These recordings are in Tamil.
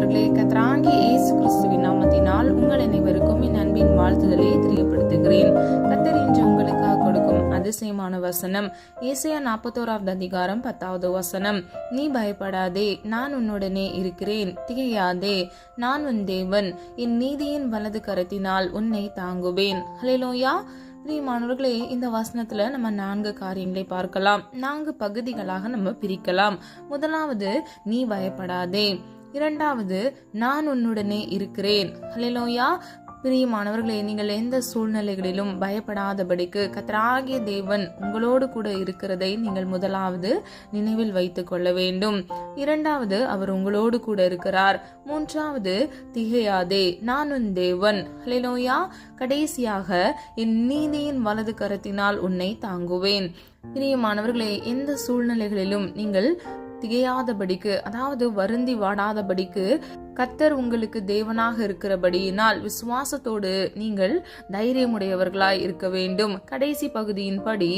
பிரியமானவர்களே, கர்த்தராகிய இயேசு கிறிஸ்துவின் நாமத்தினால் உங்கள் அனைவருக்கும் என் அன்பின் வாழ்த்துதலை தெரியப்படுத்துகிறேன். கர்த்தர் இன்று உங்களுக்காக கொடுக்கும் அதிசயமான வசனம் ஏசாயா 41வது அதிகாரம் 10வது வசனம். நீ பயப்படாதே, நான் உன்னுடனே இருக்கிறேன், திகையாதே, நான் உன் தேவன், என் நீதியின் வலது கரத்தினால் உன்னை தாங்குவேன். ஹல்லேலூயா. பிரியமானவர்களே, இந்த வசனத்துல நம்ம 4 காரியங்களை பார்க்கலாம். 4 பகுதிகளாக நம்ம பிரிக்கலாம். முதலாவது, நீ பயப்படாதே. இரண்டாவது, நான் உன்னுடனே இருக்கிறேன். ஹல்லேலூயா. பிரியமானவர்களே, நீங்கள் எந்த சூழ்நிலைகளிலும் பயப்படாதபடிக்கு கர்த்தராகிய தேவன் உங்களோடு கூட இருக்கிறதை நீங்கள் முதலாவது நினைவில் வைத்துக் கொள்ள வேண்டும். இரண்டாவது, அவர் உங்களோடு கூட இருக்கிறார். மூன்றாவது, திகையாதே, நான் உன் தேவன். ஹல்லேலூயா. கடைசியாக, என் நீதியின் வலது கரத்தினால் உன்னை தாங்குவேன். பிரியமானவர்களே, எந்த சூழ்நிலைகளிலும் நீங்கள் திகையாதபடிக்கு, அதாவது வருந்தி வாடாதபடிக்கு கர்த்தர் உங்களுக்கு தேவனாக இருக்கிறபடியினால் விசுவாசத்தோடு நீங்கள் தைரியமுடையவர்களாய் இருக்க வேண்டும். கடைசி பகுதியின்படி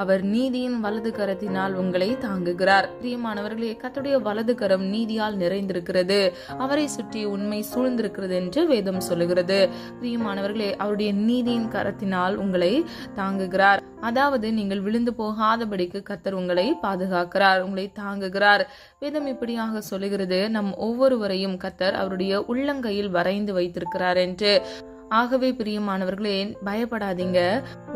அவர் நீதியின் வலது கரத்தினால் உங்களை தாங்குகிறார். பிரியமானவர்களே, கர்த்தருடைய வலது கரம் நீதியால் நிறைந்திருக்கிறது, அவரை சுற்றி உண்மை சூழ்ந்திருக்கிறது என்று வேதம் சொல்லுகிறது. பிரியமானவர்களே, அவருடைய நீதியின் கரத்தினால் உங்களை தாங்குகிறார். அதாவது நீங்கள் விழுந்து போகாதபடிக்கு கர்த்தர் உங்களை பாதுகாக்கிறார், உங்களை தாங்குகிறார். வேதம் இப்படியாக சொல்லுகிறது, நம் ஒவ்வொருவரையும் கர்த்தர் அவருடைய உள்ளங்கையில் வரைந்து வைத்திருக்கிறார் என்று. ஆகவே பிரியமானவர்களே, பயப்படாதீங்க.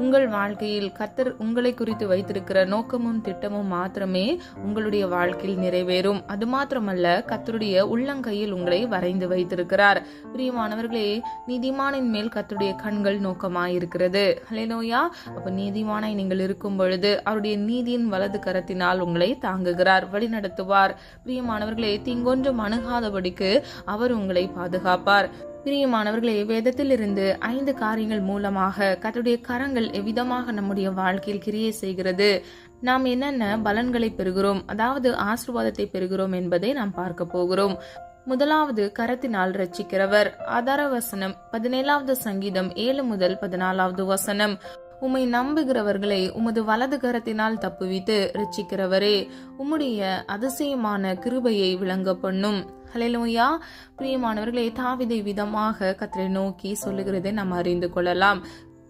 உங்கள் வாழ்க்கையில் கர்த்தர் உங்களை குறித்து வைத்திருக்கிற நோக்கமும் திட்டமும் மாத்திரமே உங்களுடைய வாழ்க்கையில் நிறைவேறும். அது மாத்திரமல்ல, கர்த்தருடைய உள்ளங்கையில் உங்களை வரைந்து வைத்திருக்கிறார். பிரியமானவர்களே, நீதிமானின் மேல் கர்த்தருடைய கண்கள் நோக்கமாயிருக்கிறது. ஹல்லேலூயா. அப்ப நீதிமானாய் நீங்கள் இருக்கும் பொழுது அவருடைய நீதியின் வலது கரத்தினால் உங்களை தாங்குகிறார், வழி நடத்துவார். பிரியமானவர்களே, தீங்கொன்றும் அணுகாதபடிக்கு அவர் உங்களை பாதுகாப்பார். பிரியமானவர்களே, வேதத்தில் இருந்து 5 காரியங்கள் மூலமாக கர்த்தருடைய கரங்கள் எவ்விதமாக நம்முடைய வாழ்க்கையில் கிரியை செய்கிறது, நாம் என்னென்ன பலன்களை பெறுகிறோம், அதாவது ஆசீர்வாதத்தை பெறுகிறோம் என்பதை நாம் பார்க்க போகிறோம். முதலாவது, கரத்தினால் ரட்சிக்கிறவர். ஆதார வசனம் 17வது சங்கீதம் 7 முதல் 14வது வசனம். உம்மை நம்புகிறவர்களை உமது வலது கரத்தினால் தப்புவித்து ரட்சிக்கிறவரே, உம்முடைய அதிசயமான கிருபையை விளங்க பண்ணும். ஹல்லேலூயா. பிரியமானவர்களே, தாவீதை விதமாக கர்த்தரை நோக்கி சொல்லுகிறதை நாம் அறிந்து கொள்ளலாம்.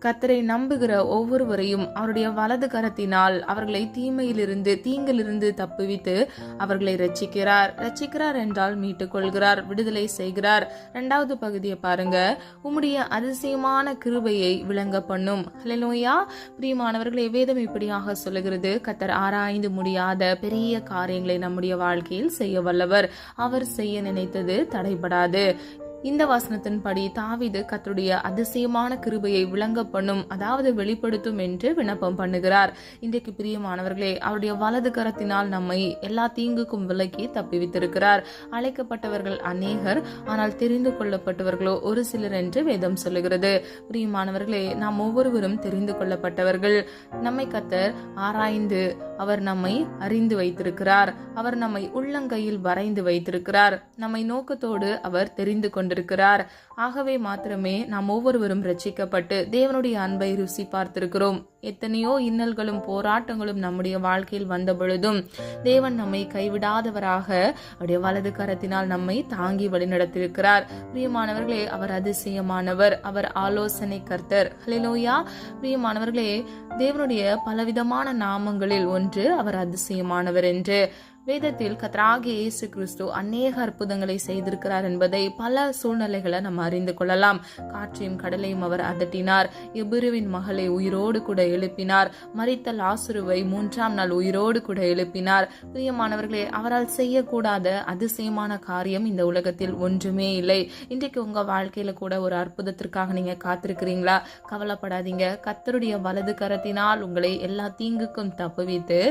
கர்த்தரை நம்புகிற ஒவ்வொருவரையும் அவருடைய வலது கரத்தினால் அவர்களை தீங்கிலிருந்து தப்புவித்து அவர்களை ரட்சிக்கிறார் என்றால் மீட்டுக் கொள்கிறார், விடுதலை செய்கிறார். 2வது பகுதியை பாருங்க, உம்முடைய அதிசயமான கிருபையை விளங்க பண்ணும். ஹல்லேலூயா. பிரியமானவர்களே, வேதம் இப்படியாக சொல்லுகிறது, கர்த்தர் ஆராய்ந்து முடியாத பெரிய காரியங்களை நம்முடைய வாழ்க்கையில் செய்ய வல்லவர். அவர் செய்ய நினைத்தது தடைபடாது. இந்த வசனத்தின்படி தாவீது கர்த்தருடைய அதிசயமான கிருபையை விளங்க பண்ணும், அதாவது வெளிப்படுத்தும் என்று விண்ணப்பம் பண்ணுகிறார். இன்றைக்கு பிரியமானவர்களே, அவருடைய வலது கரத்தினால் நம்மை எல்லா தீங்குக்கும் விலக்கி தப்பிவித்திருக்கிறார். அழைக்கப்பட்டவர்கள் அநேகர், ஆனால் தெரிந்து கொள்ளப்பட்டவர்களோ ஒரு சிலர் என்று வேதம் சொல்லுகிறது. பிரியமானவர்களே, நாம் ஒவ்வொருவரும் தெரிந்து கொள்ளப்பட்டவர்கள். நம்மை கர்த்தர் ஆராய்ந்து அவர் நம்மை அறிந்து வைத்திருக்கிறார். அவர் நம்மை உள்ளங்கையில் வரைந்து வைத்திருக்கிறார். நம்மை நோக்கத்தோடு அவர் தெரிந்து கொண்டிருக்கிறார். ஆகவே மாத்திரமே நாம் ஒவ்வொருவரும் ரட்சிக்கப்பட்டு தேவனுடைய அன்பை ருசி பார்த்திருக்கிறோம். எத்தனையோ இன்னல்களும் போராட்டங்களும் நம்முடைய வாழ்க்கையில் வந்த பொழுதும் தேவன் நம்மை கைவிடாதவராக அவருடைய வலது கரத்தினால் நம்மை தாங்கி வழிநடத்திருக்கிறார். பிரியமானவர்களே, அவர் அதிசயமானவர், அவர் ஆலோசனை கர்த்தர். ஹல்லேலூயா. பிரியமானவர்களே, தேவனுடைய பலவிதமான நாமங்களில் ஒன்று அவர் அதிசயமானவர் என்று. வேதத்தில் கர்த்தராகிய இயேசு கிறிஸ்து அநேக அற்புதங்களை செய்திருக்கிறார் என்பதை பல சூழ்நிலைகளை நம்ம அறிந்து கொள்ளலாம். காற்றையும் கடலையும் அவர் அதட்டினார். எபிருவின் மகளை உயிரோடு கூட எழுப்பினார். மரித்த லாசருவை 3ஆம் நாள் உயிரோடு கூட எழுப்பினார். பிரியமானவர்களே, அவரால் செய்யக்கூடாத அதிசயமான காரியம் இந்த உலகத்தில் ஒன்றுமே இல்லை. இன்றைக்கு உங்க வாழ்க்கையில கூட ஒரு அற்புதத்திற்காக நீங்க காத்திருக்கிறீங்களா? கவலைப்படாதீங்க. கர்த்தருடைய வலது கரத்தினால் உங்களை எல்லா தீங்குக்கும் தப்புவித்து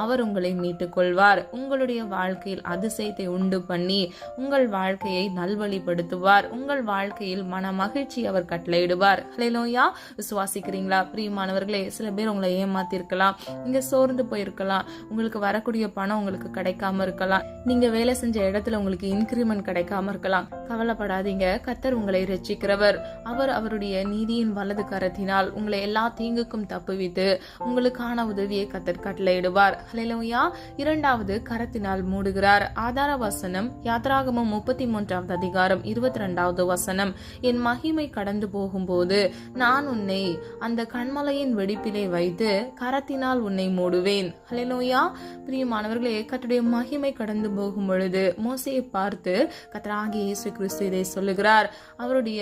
அவர் உங்களை மீட்டுக் கொள்வார். உங்களுடைய வாழ்க்கையில் அதிசயத்தை உண்டு பண்ணி உங்கள் வாழ்க்கையை நல்வழிப்படுத்துவார். உங்கள் வாழ்க்கையில் மன மகிழ்ச்சி அவர் கட்டளையிடுவார். ஹல்லேலூயா. விசுவாசிக்கிறீங்களா? பிரியமானவர்களே, சில பேர் உங்களை ஏமாத்திருக்கலாம், நீங்க சோர்ந்து போயிருக்கலாம், உங்களுக்கு வரக்கூடிய பணம் உங்களுக்கு கிடைக்காம இருக்கலாம், நீங்க வேலை செஞ்ச இடத்துல உங்களுக்கு இன்கிரிமெண்ட் கிடைக்காம இருக்கலாம். கவலைப்படாதீங்க, கர்த்தர் உங்களை ரட்சிக்கிறவர். அவர் அவருடைய நீதியின் வலது கரத்தினால் உங்களை எல்லா தீங்குக்கும் தப்புவித்து உங்களுக்கான உதவியை கர்த்தர் கட்டளையிடுவார். ஹல்லேலூயா. இரண்டாவது, கரத்தினால் மூடுகிறார். ஆதார வசனம் யாத்ராகமம் 33வது அதிகாரம் 22வது வசனம். என் மகிமை கடந்து போகும்போது நான் உன்னை அந்த கண்மலையின் வெடிப்பிலே வைத்து கரத்தினால் உன்னை மூடுவேன். ஹல்லேலூயா. பிரியமானவர்களே, கர்த்தருடைய மகிமை கடந்து போகும் பொழுது மோசேயை பார்த்து கர்த்தராகிய இயேசு கிறிஸ்து இதை சொல்லுகிறார். அவருடைய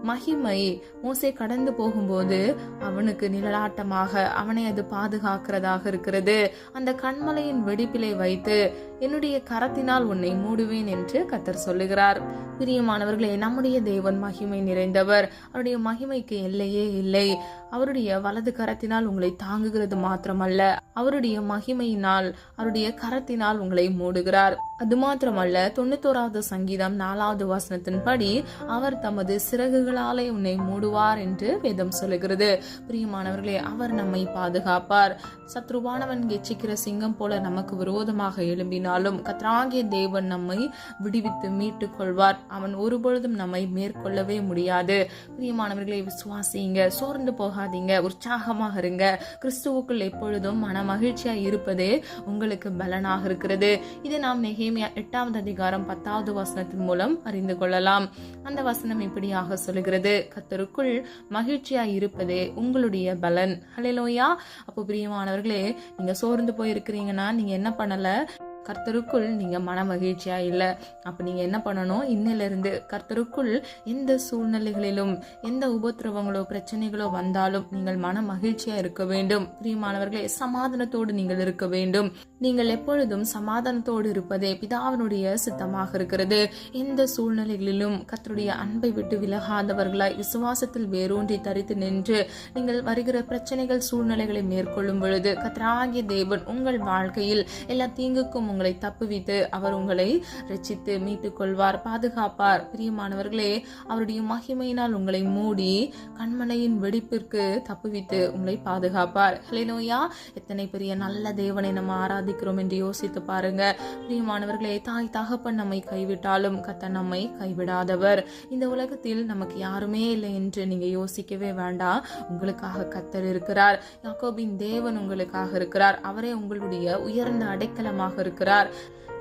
மகிமை மோசே கடந்து போகும்போது அவனுக்கு நிழலாட்டமாக அவனை அது பாதுகாக்கிறதாக இருக்கிறது. அந்த கண்மலையின் வெடிப்பிலை வைத்து என்னுடைய கரத்தினால் உன்னை மூடுவேன் என்று கர்த்தர் சொல்லுகிறார். பிரியமானவர்களே, நம்முடைய தேவன் மகிமை நிறைந்தவர். அவருடைய மகிமைக்கு எல்லையே இல்லை. அவருடைய வலது கரத்தினால் உங்களை தாங்குகிறது மாத்திரமல்ல, அவருடைய மகிமையினால் அவருடைய கரத்தினால் உங்களை மூடுகிறார். அது மாத்திரமல்ல, 91வது சங்கீதம் 4வது வசனத்தின்படி அவர் தமது சிறகுகளாலே உன்னை மூடுவார் என்று வேதம் சொல்லுகிறது. பிரியமானவர்களே, அவர் நம்மை பாதுகாப்பார். சத்ருவானவன் கெச்சிக்கிற சிங்கம் போல நமக்கு விரோதமாக எழும்பினாலும் கர்த்தராகிய தேவன் நம்மை விடுவித்து மீட்டுக் கொள்வார். அவன் ஒருபொழுதும் நம்மை மேற்கொள்ளவே முடியாது. பிரியமானவர்களை, விசுவாசிங்க, சோர்ந்து போகாதீங்க, உற்சாகமாக இருங்க. கிறிஸ்துவுக்குள் எப்பொழுதும் மன மகிழ்ச்சியா இருப்பதே உங்களுக்கு பலனாக இருக்கிறது. இதை நாம் நெகேமியா 8வது அதிகாரம் 10வது வசனத்தின் மூலம் அறிந்து கொள்ளலாம். அந்த வசனம் இப்படியாக சொல்லுகிறது, கர்த்தருக்குள் மகிழ்ச்சியா இருப்பதே உங்களுடைய பலன். ஹல்லேலூயா. அப்போ பிரியமானவர்களே, நீங்க சோர்ந்து போயிருக்கிறீங்கன்னா நீங்க என்ன பண்ணல, கர்த்தருக்குள் நீங்க மன மகிழ்ச்சியா இல்ல. அப்ப நீங்க என்ன பண்ணணும், இன்னிலிருந்து கர்த்தருக்குள் எந்த சூழ்நிலைகளிலும் எந்த உபத்திரவங்களோ பிரச்சனைகளோ வந்தாலும் நீங்கள் மன மகிழ்ச்சியா இருக்க வேண்டும். பிரியமானவர்களே, சமாதானத்தோடு நீங்கள் இருக்க வேண்டும். நீங்கள் எப்பொழுதும் சமாதானத்தோடு இருப்பதே பிதாவினுடைய சித்தமாக இருக்கிறது. எந்த சூழ்நிலைகளிலும் கர்த்தருடைய அன்பை விட்டு விலகாதவர்களாய் விசுவாசத்தில் வேரூன்றி தரித்து நின்று நீங்கள் வருகிற பிரச்சனைகள் சூழ்நிலைகளை மேற்கொள்ளும் பொழுது கர்த்தராகிய தேவன் உங்கள் வாழ்க்கையில் எல்லா தீங்குக்கும் உங்களை தப்புவித்து அவர் உங்களை ரட்சித்து மீட்டுக் கொள்வார், பாதுகாப்பார். பிரியமானவர்களே, அவருடைய மகிமையினால் உங்களை மூடி கண்மலையின் வெடிப்பிற்கு தப்புவித்து உங்களை பாதுகாப்பார். ஹல்லேலூயா. எத்தனை பெரிய நல்ல தேவனை நம்ம ஆராதிக்கிறோம் என்று யோசித்து பாருங்க. பிரியமானவர்களே, தாய் தகப்பன் நம்மை கைவிட்டாலும் கர்த்தர் நம்மை கைவிடாதவர். இந்த உலகத்தில் நமக்கு யாருமே இல்லை என்று நீங்க யோசிக்கவே வேண்டாம். உங்களுக்காக கர்த்தர் இருக்கிறார். யாக்கோபின் தேவன் உங்களுக்காக இருக்கிறார். அவரே உங்களுடைய உயர்ந்த அடைக்கலமாக இருக்கிறார்.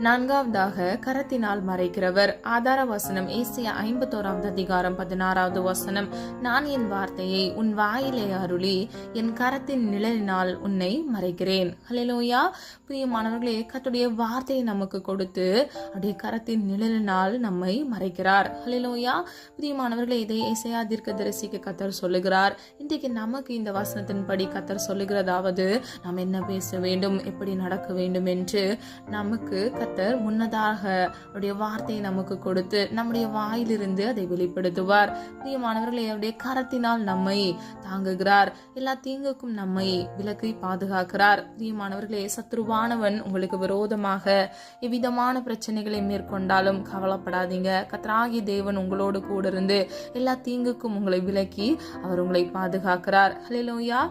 நான்காவதாக, கரத்தினால் மறைக்கிறவர். ஆதார வசனம் ஏசாயா 51வது அதிகாரம் 16வது வசனம். நான் என் வார்த்தையை உன் வாயிலே அருளி என் கரத்தின் நிழலினால் உன்னை மறைக்கிறேன். ஹல்லேலூயா. பிரியமானவர்களே, கர்த்தருடைய வார்த்தையை நமக்கு கொடுத்து அவருடைய கரத்தின் நிழலினால் நம்மை மறைக்கிறார். ஹல்லேலூயா. பிரியமானவர்களே, இதை ஏசாயா தீர்க்கதரிசிக்கு கர்த்தர் சொல்லுகிறார். இன்றைக்கு நமக்கு இந்த வசனத்தின்படி கர்த்தர் சொல்லுகிறதாவது, நாம் என்ன பேச வேண்டும், எப்படி நடக்க வேண்டும் என்று நமக்கு கர்த்தர் முன்னதாக அவருடைய வார்த்தையை நமக்கு கொடுத்து நம்முடைய வாயிலிருந்து அதை வெளிப்படுத்துவார். பிரியமானவர்களை, அவருடைய கரத்தினால் நம்மை தாங்குகிறார். எல்லா தீங்குக்கும் நம்மை விலக்கி பாதுகாக்கிறார். பிரியமானவர்களே, சத்ருவானவன் உங்களுக்கு விரோதமாக எவ்விதமான பிரச்சனைகளை மேற்கொண்டாலும் கவலைப்படாதீங்க. கர்த்தராகிய தேவன் உங்களோடு கூட இருந்து எல்லா தீங்குக்கும் உங்களை விலக்கி அவர் உங்களை பாதுகாக்கிறார். ஹல்லேலூயா.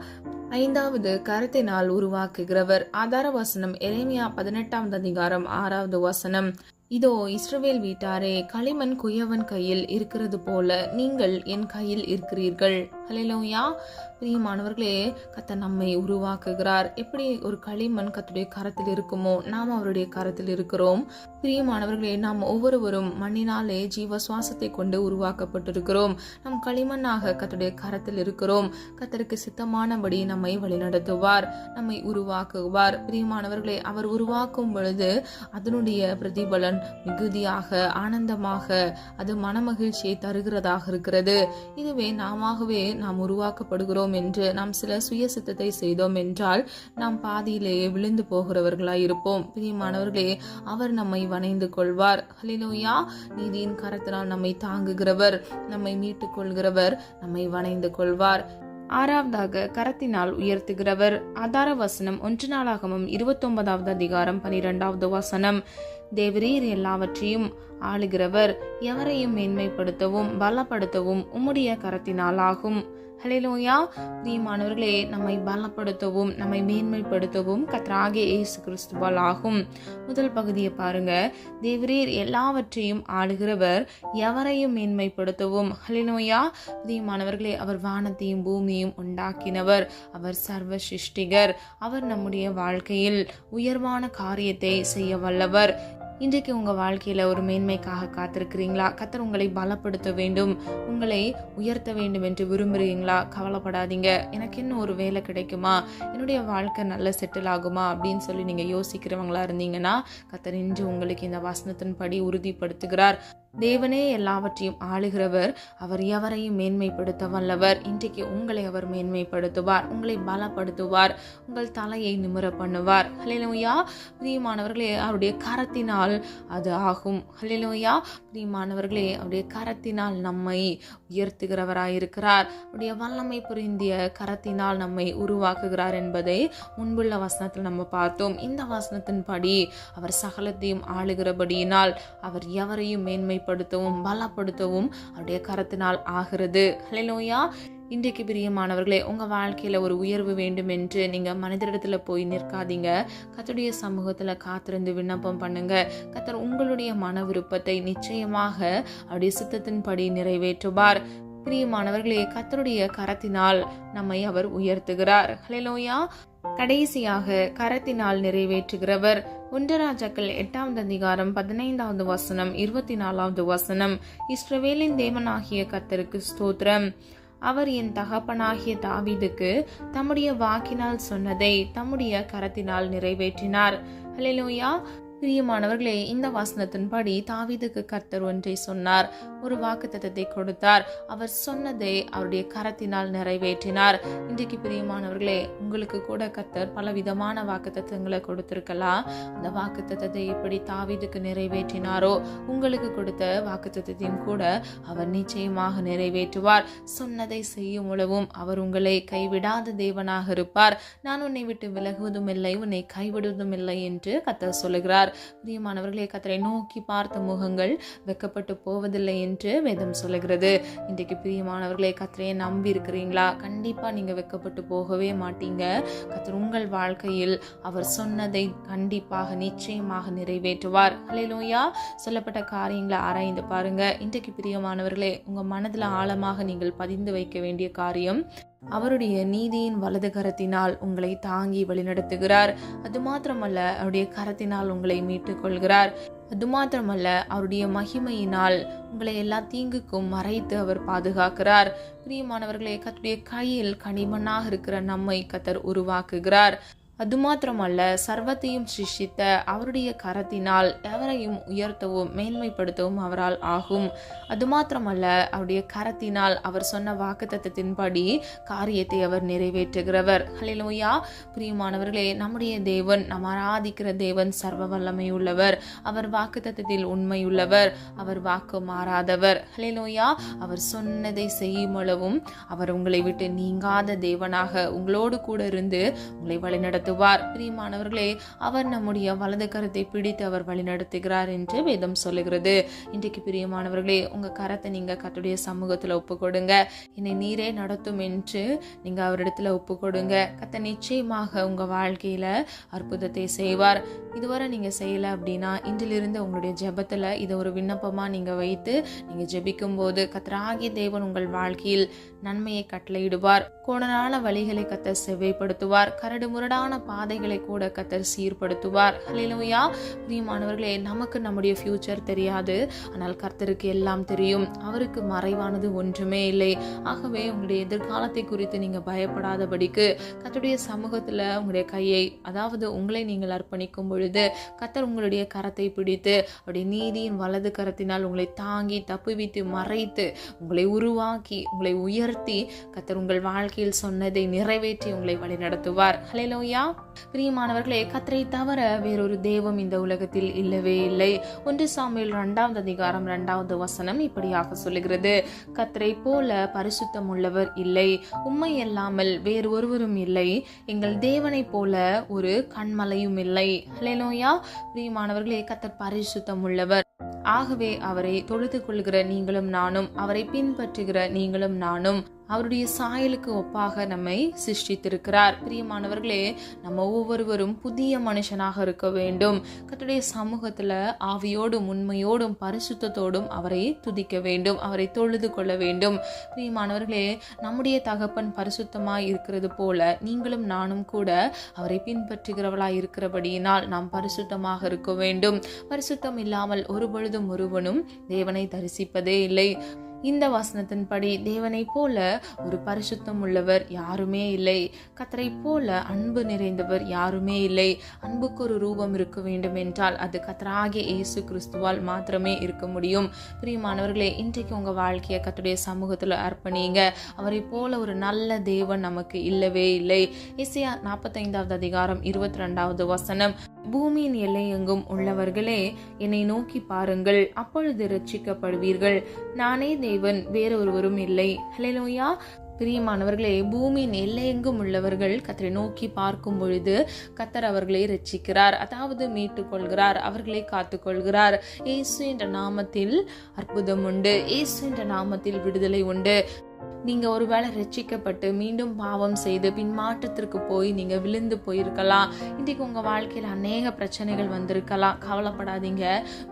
ஐந்தாவது, கரத்தினால் உருவாக்குகிறவர். ஆதார வசனம் எரேமியா 18வது அதிகாரம் 6வது வசனம். இதோ இஸ்ரவேல் வீட்டாரே, களிமண் குயவன் கையில் இருக்கிறது போல நீங்கள் என் கையில் இருக்கிறீர்கள். ஹல்லேலூயா. பிரியமானவர்களே, கர்த்தர் நம்மை உருவாக்குகிறார். எப்படி ஒரு களிமண் கர்த்தருடைய கரத்தில் இருக்குமோ நாம் அவருடைய கரத்தில் இருக்கிறோம். பிரியமானவர்களே, நாம் ஒவ்வொருவரும் மண்ணினாலே ஜீவ சுவாசத்தை கொண்டு உருவாக்கப்பட்டிருக்கிறோம். நம் களிமண்ணாக கர்த்தருடைய கரத்தில் இருக்கிறோம். கர்த்தருக்கு சித்தமானபடி நம்மை வழிநடத்துவார், நம்மை உருவாக்குவார். பிரியமானவர்களே, அவர் உருவாக்கும் பொழுது அதனுடைய பிரதிபலன் மிகுதியாக ஆனந்தமாக அது மனமகிழ்ச்சியை தருகிறதாக இருக்கிறது. இதுவே நாமவே நாம் உருவாக்கப்படுகிறோம் என்று நாம் சில சுய சித்தத்தை செய்தோம் என்றால் நாம் பாதியிலேயே விழுந்து போகிறவர்களாய் இருப்போம். பிரியமானவர்களே, அவர் நம்மை வணைந்து கொள்வார். ஹல்லேலூயா. நீதியின் கரத்தினால் நம்மை தாங்குகிறவர், நம்மை மீட்டுக் கொள்கிறவர், நம்மை வணைந்து கொள்வார். ஆறாவதாக, கரத்தினால் உயர்த்துகிறவர். ஆதார வசனம் 1 நாளாகமம் 29வது அதிகாரம் 12வது வசனம். தேவரீர் எல்லாவற்றையும் ஆளுகிறவர், எவரையும் மேன்மைப்படுத்தவும் பலப்படுத்தவும் உம்முடைய கரத்தினால் ஆகும். ஹல்லேலூயா. பிரியமானவர்களே, நம்மை பலப்படுத்தவும் நம்மை மேன்மைப்படுத்தவும் கர்த்தராகிய இயேசு கிறிஸ்துவால் ஆகும். முதல் பகுதியை பாருங்க. தேவரீர் எல்லாவற்றையும் ஆளுகிறவர், எவரையும் மேன்மைப்படுத்தவும். ஹல்லேலூயா. பிரியமானவர்களே, அவர் வானத்தையும் பூமியையும் உண்டாக்கினவர். அவர் சர்வ சிருஷ்டிகர். அவர் நம்முடைய வாழ்க்கையில் உயர்வான காரியத்தை செய்ய வல்லவர். இன்றைக்கு உங்கள் வாழ்க்கையில் ஒரு மேன்மைக்காக காத்திருக்கிறீங்களா? கர்த்தர் உங்களை பலப்படுத்த வேண்டும், உங்களை உயர்த்த வேண்டும் என்று விரும்புகிறீங்களா? கவலைப்படாதீங்க. எனக்கு இன்னும் ஒரு வேலை கிடைக்குமா, என்னுடைய வாழ்க்கை நல்ல செட்டில் ஆகுமா அப்படின்னு சொல்லி நீங்கள் யோசிக்கிறவங்களா இருந்தீங்கன்னா கர்த்தர் இன்று உங்களுக்கு இந்த வசனத்தின்படி உறுதிப்படுத்துகிறார். தேவனே எல்லாவற்றையும் ஆளுகிறவர், அவர் எவரையும் மேன்மைப்படுத்த வல்லவர். இன்றைக்கு உங்களை அவர் மேன்மைப்படுத்துவார், உங்களை பலப்படுத்துவார், உங்கள் தலையை நிமிர பண்ணுவார். ஹல்லேலூயா. பிரியமானவர்களே, அவருடைய கரத்தினால் அது ஆகும். ஹல்லேலூயா. பிரியமானவர்களே, அவருடைய கரத்தினால் நம்மை உயர்த்துகிறவராயிருக்கிறார். அவருடைய வல்லமை புரிந்திய கரத்தினால் நம்மை உருவாக்குகிறார் என்பதை முன்புள்ள வசனத்தில் நம்ம பார்த்தோம். இந்த வசனத்தின்படி அவர் சகலத்தையும் ஆளுகிறபடியினால் அவர் எவரையும் மேன்மைப்படுத்தவும் பலப்படுத்தவும் அவருடைய கரத்தினால் ஆகிறது. ஹல்லேலூயா. இன்றைக்கு பிரியமானவர்களே, உங்கள் வாழ்க்கையில் ஒரு உயர்வு வேண்டும் என்று நீங்கள் மனிதரிடத்தில் போய் நிற்காதீங்க. கர்த்தருடைய சமூகத்தில் காத்திருந்து விண்ணப்பம் பண்ணுங்க. கர்த்தர் உங்களுடைய மன விருப்பத்தை நிச்சயமாக அவருடைய சித்தத்தின்படி நிறைவேற்றுவார். பிரியமானவர்களே, கர்த்தருடைய கரத்தினால் நம்மை அவர் உயர்த்துகிறார். ஹல்லேலூயா. கடைசியாக கரத்தினால் நிறைவேற்றுகிறவர். 1 ராஜாக்கள் 8ஆம் அதிகாரம் 15வது வசனம் 24வது வசனம். இஸ்ரவேலின் தேவனாகிய கர்த்தருக்கு ஸ்தோத்திரம். அவர் என் தகப்பனாகிய தாவீதுக்கு தம்முடைய வாக்கினால் சொன்னதை தம்முடைய கரத்தினால் நிறைவேற்றினார். ஹல்லேலூயா. பிரியமானவர்களே, இந்த வசனத்தின்படி தாவீதுக்கு கர்த்தர் ஒன்றை சொன்னார், ஒரு வாக்குத்தத்தத்தை கொடுத்தார். அவர் சொன்னதை அவருடைய கரத்தினால் நிறைவேற்றினார். இன்றைக்கு பிரியமானவர்களே, உங்களுக்கு கூட கர்த்தர் பல விதமான வாக்குத்தத்தங்களை கொடுத்திருக்கலாம். அந்த வாக்குத்தத்தத்தை எப்படி தாவீதுக்கு நிறைவேற்றினாரோ உங்களுக்கு கொடுத்த வாக்குத்தத்தையும் கூட அவர் நிச்சயமாக நிறைவேற்றுவார். சொன்னதை செய்யும் உளவும் அவர் உங்களை கைவிடாத தேவனாக இருப்பார். நான் உன்னை விட்டு விலகுவதும் இல்லை, உன்னை கைவிடுவதும் இல்லை என்று கர்த்தர் சொல்லுகிறார். பிரியமானவர்களே, கர்த்தரை நோக்கி பார்த்த முகங்கள் வெட்கப்பட்டு போவதில்லை என்று வேதம் சொல்லுகிறது. இன்றைக்கு பிரியமானவர்களே, கர்த்தரை நம்பி இருக்கிறீங்களா? கண்டிப்பா நீங்க வெட்கப்பட்டு போகவே மாட்டீங்க. கர்த்தர் உங்கள் வாழ்க்கையில் அவர் சொன்னதை கண்டிப்பாக நிச்சயமாக நிறைவேற்றுவார். ஹல்லேலூயா. சொல்லப்பட்ட காரியங்களை ஆராய்ந்து பாருங்க. இன்றைக்கு பிரியமானவர்களே, உங்க மனதில் ஆழமாக நீங்கள் பதிந்து வைக்க வேண்டிய காரியம், அவருடைய நீதியின் வலது கரத்தினால் உங்களை தாங்கி வழிநடத்துகிறார். அது மாத்திரமல்ல, அவருடைய கரத்தினால் உங்களை மீட்டுக் கொள்கிறார். அது மாத்திரமல்ல, அவருடைய மகிமையினால் உங்களை எல்லா தீங்குக்கும் மறைத்து அவர் பாதுகாக்கிறார். பிரியமானவர்களே, கர்த்தருடைய கையில் கனிமண்ணாக இருக்கிற நம்மை கர்த்தர் உருவாக்குகிறார். அது மாத்திரமல்ல, சர்வத்தையும் சிருஷ்டித்த அவருடைய கரத்தினால் எவரையும் உயர்த்தவும் மேன்மைப்படுத்தவும் அவரால் ஆகும். அது மாத்திரமல்ல, அவருடைய கரத்தினால் அவர் சொன்ன வாக்குத்தத்தத்தின்படி காரியத்தை அவர் நிறைவேற்றுகிறவர். ஹல்லேலூயா. பிரியமானவர்களே, நம்முடைய தேவன், நாம் ஆராதிக்கிற தேவன் சர்வ வல்லமை உள்ளவர். அவர் வாக்குத்தத்தத்தில் உண்மையுள்ளவர். அவர் வாக்கு மாறாதவர். ஹல்லேலூயா. அவர் சொன்னதை செய்யும் அளவும் அவர் உங்களை விட்டு நீங்காத தேவனாக உங்களோடு கூட இருந்து உங்களை வழிநடத்த பிரியமானவர்களே, அவர் நம்முடைய வலது கரத்தை பிடித்து அவர் வழி நடத்துகிறார் என்று வேதம் சொல்லுகிறது. இன்றைக்கு பிரியமானவர்களே, உங்க கரத்தை நீங்க கர்த்தருடைய சமூகத்துல ஒப்பு கொடுங்க. என்னை நீரே நடத்தும் என்று நீங்க அவரிடத்துல ஒப்பு கொடுங்க. கர்த்தர் நிச்சயமாக உங்க வாழ்க்கையில அற்புதத்தை செய்வார். இதுவரை நீங்க செய்யல அப்படின்னா இன்றிலிருந்து உங்களுடைய ஜெபத்துல இதை ஒரு விண்ணப்பமா நீங்க வைத்து நீங்க ஜெபிக்கும் போது கர்த்தராகிய தேவன் உங்கள் வாழ்க்கையில் நன்மையை கட்டளையிடுவார். கோணலான வழிகளை கர்த்தர் செவ்வைப்படுத்துவார். கரடு முரடான பாதைகளை கூட கர்த்தர் சீர்படுத்துவார். ஹல்லேலூயா. பிரியமானவர்களே, நமக்கு நம்முடைய ஃபியூச்சர் தெரியாது, ஆனால் கர்த்தருக்கு எல்லாம் தெரியும். அவருக்கு மறைவானது ஒன்றுமே இல்லை. ஆகவே உங்களுடைய எதிர்காலத்தை குறித்து நீங்க பயப்படாதபடிக்கு கர்த்தருடைய சமூகத்துல உங்களுடைய கையை, அதாவது உங்களை நீங்கள் அர்ப்பணிக்கும் பொழுது கர்த்தர் உங்களுடைய கரத்தை பிடித்து அவருடைய நீதியின் வலது கரத்தினால் உங்களை தாங்கி தப்புவித்து மறைத்து உங்களை உருவாக்கி உங்களை உயர்த்தி கர்த்தர் உங்கள் வாழ்க்கையில் சொன்னதை நிறைவேற்றி உங்களை வழி நடத்துவார். ஹல்லேலூயா. பிரியமானவர்களே, கர்த்தரை தவிர வேறொரு தெய்வம் இந்த உலகத்தில் இல்லவே இல்லை. 1 சாமுவேல் 2ஆம் அதிகாரம் 2வது வசனம் இப்படியாக சொல்லுகிறது, கர்த்தரை போல பரிசுத்தம் உள்ளவர் இல்லை, உம்மை அல்லாமல் வேறு ஒருவரும் இல்லை, எங்கள் தேவனை போல ஒரு கண்மலையும் இல்லை. ஹல்லேலூயா. பிரியமானவர்களே, கர்த்தர் பரிசுத்தம் உள்ளவர். ஆகவே அவரை தொழுது கொள்கிற நீங்களும் நானும், அவரை பின்பற்றுகிற நீங்களும் நானும், அவருடைய சாயலுக்கு ஒப்பாக நம்மை சிருஷ்டித்திருக்கிறார். பிரியமானவர்களே, நம்ம ஒவ்வொருவரும் புதிய மனுஷனாக இருக்க வேண்டும். கர்த்தருடைய சமூகத்துல ஆவியோடும் உண்மையோடும் பரிசுத்தத்தோடும் அவரை துதிக்க வேண்டும், அவரை தொழுது கொள்ள வேண்டும். பிரியமானவர்களே, நம்முடைய தகப்பன் பரிசுத்தமாய் இருக்கிறது போல நீங்களும் நானும் கூட அவரை பின்பற்றுகிறவளாய் இருக்கிறபடியினால் நாம் பரிசுத்தமாக இருக்க வேண்டும். பரிசுத்தம் இல்லாமல் ஒருபொழுதும் ஒருவனும் தேவனை தரிசிப்பதே இல்லை. இந்த வசனத்தின்படி தேவனை போல ஒரு பரிசுத்தம் உள்ளவர் யாருமே இல்லை. கர்த்தரை போல அன்பு நிறைந்தவர் யாருமே இல்லை. அன்புக்கு ஒரு ரூபம் இருக்க வேண்டும் என்றால் அது கர்த்தராகிய இயேசு கிறிஸ்துவால் மாத்திரமே இருக்க முடியும். பிரியமானவர்களே, இன்றைக்கு உங்க வாழ்க்கையை கர்த்தருடைய சமூகத்துல அர்ப்பணிங்க. அவரை போல ஒரு நல்ல தேவன் நமக்கு இல்லவே இல்லை. எசேயா 45வது அதிகாரம் 22வது வசனம், பூமியின் எல்லையெங்கும் உள்ளவர்களே என்னை நோக்கி பாருங்கள், அப்பொழுது ரட்சிக்கப்படுவீர்கள். நானே தேவன், வேறொருவரும் இல்லை. ஹல்லேலூயா. பிரியமானவர்களே, பூமியின் எல்லையெங்கும் உள்ளவர்கள் கர்த்தரை நோக்கி பார்க்கும் பொழுது கர்த்தர் அவர்களை ரட்சிக்கிறார், அதாவது மீட்டுக் கொள்கிறார், அவர்களை காத்துக் கொள்கிறார். இயேசு என்ற நாமத்தில் அற்புதம் உண்டு, இயேசு என்ற நாமத்தில் விடுதலை உண்டு. நீங்க ஒருவேளை ரட்சிக்கப்பட்டு மீண்டும் பாவம் செய்து பின்மாற்றத்திற்கு போய் நீங்க விழுந்து போயிருக்கலாம். இன்றைக்கு உங்க வாழ்க்கையில அநேக பிரச்சனைகள் வந்திருக்கலாம். கவலைப்படாதீங்க,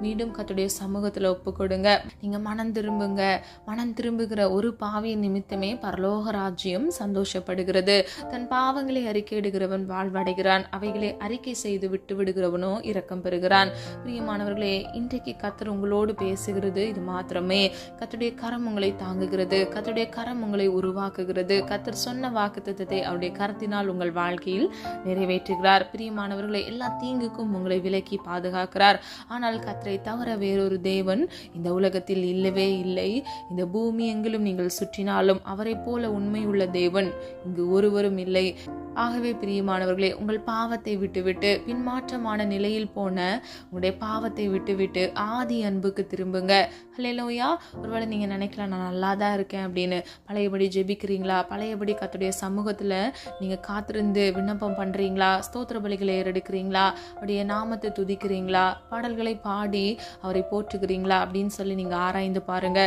மீண்டும் கர்த்தருடைய சமூகத்துல ஒப்பு கொடுங்க. நீங்க மனம் திரும்புங்க. மனம் திரும்புகிற ஒரு பாவியின் நிமித்தமே பரலோக ராஜ்யம் சந்தோஷப்படுகிறது. தன் பாவங்களை அறிக்கையிடுகிறவன் வாழ்வடைகிறான், அவைகளை அறிக்கை செய்து விட்டு விடுகிறவனோ இரக்கம் பெறுகிறான். பிரியமானவர்களே, இன்றைக்கு கர்த்தர் உங்களோடு பேசுகிறது இது மாத்திரமே. கர்த்தருடைய கரம் உங்களை தாங்குகிறது, கர்த்தருடைய கரம் உங்களை உருவாக்குகிறது. கர்த்தர் சொன்ன வாக்குத்தத்தத்தை அவருடைய கரத்தினால் உங்கள் வாழ்க்கையில் நிறைவேற்றுகிறார். பிரியமானவர்களை, எல்லா தீங்குக்கும் உங்களை விலக்கி பாதுகாக்கிறார். ஆனால் கர்த்தரை தவிர வேறொரு தேவன் இந்த உலகத்தில் இல்லவே இல்லை. இந்த பூமி எங்கிலும் நீங்கள் சுற்றினாலும் அவரை போல உண்மையுள்ள தேவன் இங்கு ஒருவரும் இல்லை. ஆகவே பிரியமானவர்களே, உங்கள் பாவத்தை விட்டுவிட்டு பின்மாற்றமான நிலையில் போன உங்களுடைய பாவத்தை விட்டுவிட்டு ஆதி அன்புக்கு திரும்புங்க. ஹல்லேலூயா. ஒருவேளை நீங்க நினைக்கலாம், நான் நல்லா தான் இருக்கேன் அப்படின்னு. பழையபடி ஜெபிக்கிறீங்களா? பழையபடி கர்த்தருடைய சமூகத்துல நீங்க காத்திருந்து விண்ணப்பம் பண்றீங்களா? ஸ்தோத்திர பலிகளை ஏறெடுக்கிறீங்களா? அவருடைய நாமத்தை துதிக்கிறீங்களா? பாடல்களை பாடி அவரை போற்றுகிறீங்களா அப்படின்னு சொல்லி நீங்க ஆராய்ந்து பாருங்க.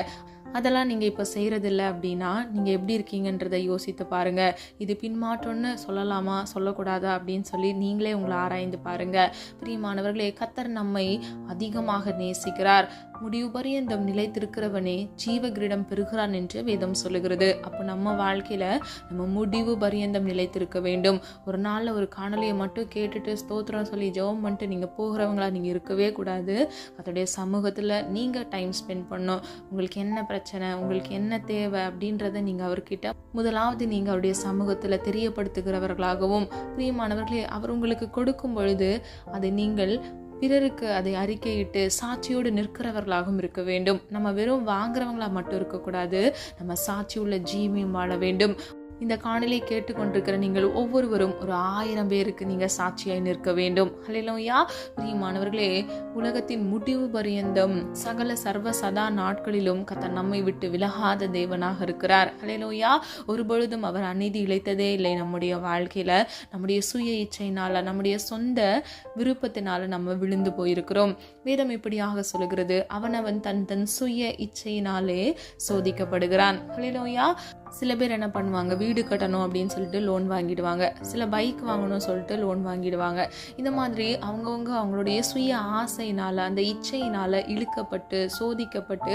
அதெல்லாம் நீங்கள் இப்போ செய்கிறதில்ல அப்படின்னா நீங்கள் எப்படி இருக்கீங்கன்றதை யோசித்து பாருங்கள். இது பின்மாற்றம்னு சொல்லலாமா சொல்லக்கூடாதா அப்படின்னு சொல்லி நீங்களே உங்களை ஆராய்ந்து பாருங்கள். பிரியமானவர்களே, கர்த்தர் நம்மை அதிகமாக நேசிக்கிறார். முடிவு பரியந்தம் நிலைத்திருக்கிறவனே ஜீவ கிரீடம் பெறுகிறான் என்று வேதம் சொல்லுகிறது. அப்போ நம்ம வாழ்க்கையில நம்ம முடிவு பரியந்தம் நிலைத்திருக்க வேண்டும். ஒரு நாள்ல ஒரு காணொலியை மட்டும் கேட்டுட்டு ஸ்தோத்திரம் சொல்லி ஜெபம் பண்ணிட்டு நீங்க போகிறவங்களா நீங்க இருக்கவே கூடாது. அதோடைய சமூகத்துல நீங்க டைம் ஸ்பெண்ட் பண்ணணும். உங்களுக்கு என்ன பிரச்சனை, உங்களுக்கு என்ன தேவை அப்படின்றத நீங்க அவர்கிட்ட முதலாவது நீங்க அவருடைய சமூகத்துல தெரியப்படுத்துகிறவர்களாகவும், பிரியமானவர்களே, அவர் உங்களுக்கு கொடுக்கும் பொழுது அதை நீங்கள் பிறருக்கு அதை அறிக்கையிட்டு சாட்சியோடு நிற்கிறவர்களாகவும் இருக்க வேண்டும். நம்ம வெறும் வாங்குறவங்களா மட்டும் இருக்கக்கூடாது, நம்ம சாட்சி உள்ள ஜீவியம் வாழ வேண்டும். இந்த காணொலியை கேட்டுக்கொண்டிருக்கிற நீங்கள் ஒவ்வொருவரும் ஒரு 1000 பேருக்கு நீங்க சாட்சியாய் நிற்க வேண்டும். ஹல்லேலூயா. பிரியமானவர்களே, உலகத்தின் முடிவு பரியந்தம் சகல சர்வ சதா நாட்களிலும் கர்த்தர் நம்மை விட்டு விலகாத தேவனாக இருக்கிறார். ஹல்லேலூயா. ஒரு பொழுதும் அவர் அநீதி இழைத்ததே இல்லை. நம்முடைய வாழ்க்கையில நம்முடைய சுய இச்சையினால, நம்முடைய சொந்த விருப்பத்தினால நம்ம விழுந்து போயிருக்கிறோம். வேதம் இப்படியாக சொல்லுகிறது, அவனவன் தன் தன் சுய இச்சையினாலே சோதிக்கப்படுகிறான். ஹல்லேலூயா. சில பேர் என்ன பண்ணுவாங்க, வீடு கட்டணும் அப்படின்னு சொல்லிட்டு லோன் வாங்கிடுவாங்க, சில பைக் வாங்கணும்னு சொல்லிட்டு லோன் வாங்கிடுவாங்க. இந்த மாதிரி அவங்களுடைய சுய ஆசையினால, அந்த இச்சையினால இழுக்கப்பட்டு சோதிக்கப்பட்டு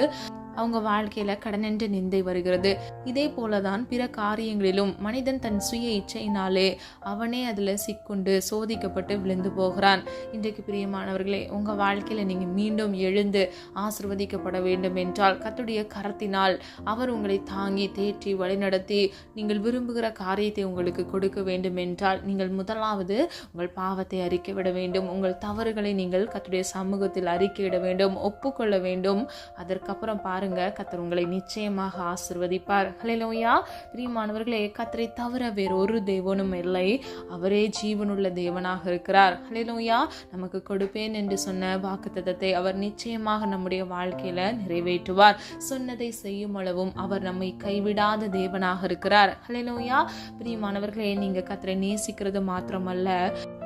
அவங்க வாழ்க்கையில கடனென்று நிந்தை வருகிறது. இதே போலதான் பிற காரியங்களிலும் மனிதன் தன் சுய இச்சையினாலே அவனே அதுல சிக்குண்டு சோதிக்கப்பட்டு விழுந்து போகிறான். இன்றைக்கு பிரியமானவர்களே, உங்க வாழ்க்கையில நீங்க மீண்டும் எழுந்து ஆசீர்வதிக்கப்பட வேண்டும் என்றால் கர்த்தருடைய கரத்தினால் அவர் உங்களை தாங்கி தேற்றி வழிநடத்தி நீங்கள் விரும்புகிற காரியத்தை உங்களுக்கு கொடுக்க வேண்டும் என்றால் நீங்கள் முதலாவது உங்கள் பாவத்தை அறிக்கைவிட வேண்டும். உங்கள் தவறுகளை நீங்கள் கர்த்தருடைய சமூகத்தில் அறிக்கையிட வேண்டும், ஒப்புக்கொள்ள வேண்டும். அதற்கப்புறம் கர்த்தர் உங்களை நிச்சயமாக ஆசீர்வதிப்பார். ஹல்லேலூயா. பிரியமானவர்களே, கர்த்தரை தவிர வேறு ஒரு தேவனும் இல்லை. அவரே ஜீவனுள்ள தேவனாக இருக்கிறார். ஹல்லேலூயா. நமக்கு கொடுப்பேன் என்று சொன்ன வாக்குத்தத்தத்தை அவர் நிச்சயமாக நம்முடைய வாழ்க்கையில நிறைவேற்றுவார். சொன்னதை செய்யும் அளவும் அவர் நம்மை கைவிடாத தேவனாக இருக்கிறார். ஹல்லேலூயா. பிரியமானவர்களே, நீங்க கர்த்தரை நேசிக்கிறது மாத்திரமல்ல,